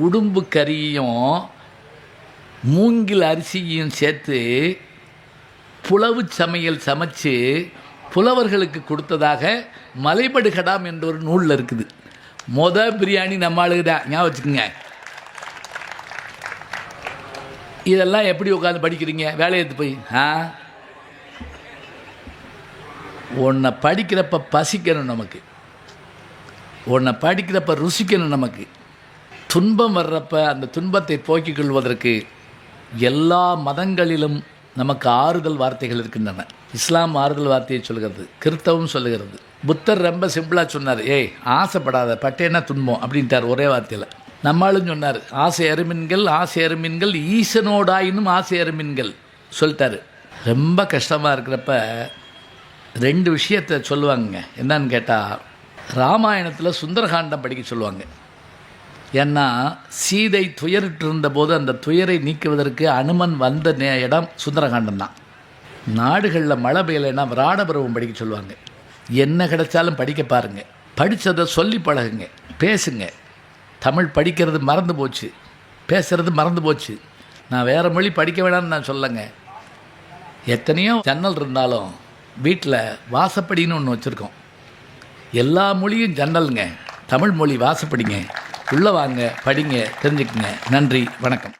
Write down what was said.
உடும்பு கறியும் மூங்கில் அரிசியையும் சேர்த்து புலவு சமையல் சமைச்சு புலவர்களுக்கு கொடுத்ததாக மலைபடுகடாம் என்ற ஒரு நூலில் இருக்குது. பிரியாணி நம்ம ஆளுக்கு தான், ஞாபகம் வச்சுக்கோங்க. இதெல்லாம் எப்படி உட்காந்து படிக்கிறீங்க? வேலையை எடுத்து போய் உன்னை படிக்கிறப்ப பசிக்கணும், நமக்கு உன்னை படிக்கிறப்ப ருசிக்கணும். நமக்கு துன்பம் வர்றப்ப அந்த துன்பத்தை போக்கிக் கொள்வதற்கு எல்லா மதங்களிலும் நமக்கு ஆறுதல் வார்த்தைகள் இருக்கின்றன. இஸ்லாம் ஆறுதல் வார்த்தையை சொல்கிறது, கிறிஸ்தவம் சொல்லுகிறது. புத்தர் ரொம்ப சிம்பிளாக சொன்னார், ஆசைப்படாத, பட்டேன்னா துன்பம் அப்படின்ட்டார் ஒரே வார்த்தையில். நம்மளும் சொன்னார், ஆசை அருமின்கள் ஈசனோடாயினும் ஆசை அருமின்கள் சொல்லிட்டாரு. ரொம்ப கஷ்டமாக இருக்கிறப்ப 2 விஷயத்தை சொல்லுவாங்க. என்னன்னு கேட்டால், ராமாயணத்தில் சுந்தரகாண்டம் படிக்க சொல்லுவாங்க. ஏன்னா சீதை துயரிட்டு இருந்தபோது அந்த துயரை நீக்குவதற்கு அனுமன் வந்த இடம் சுந்தரகாண்டம் தான். நாடுகளில் மழை பெய்யலைன்னா விராடபருவம் படிக்க சொல்லுவாங்க. என்ன கிடைச்சாலும் படிக்க பாருங்கள், படித்ததை சொல்லி பழகுங்க, பேசுங்க. தமிழ் படிக்கிறது மறந்து போச்சு, பேசுகிறது மறந்து போச்சு. நான் வேறு மொழி படிக்க வேணாம்னு நான் சொல்லலைங்க. எத்தனையோ ஜன்னல் இருந்தாலும் வீட்டில் வாசப்படின்னு ஒன்று வச்சுருக்கோம். எல்லா மொழியும் ஜன்னலுங்க, தமிழ் மொழி வாசப்படிங்க. உள்ளே வாங்க, படிங்க, தெரிஞ்சுக்குங்க. நன்றி, வணக்கம்.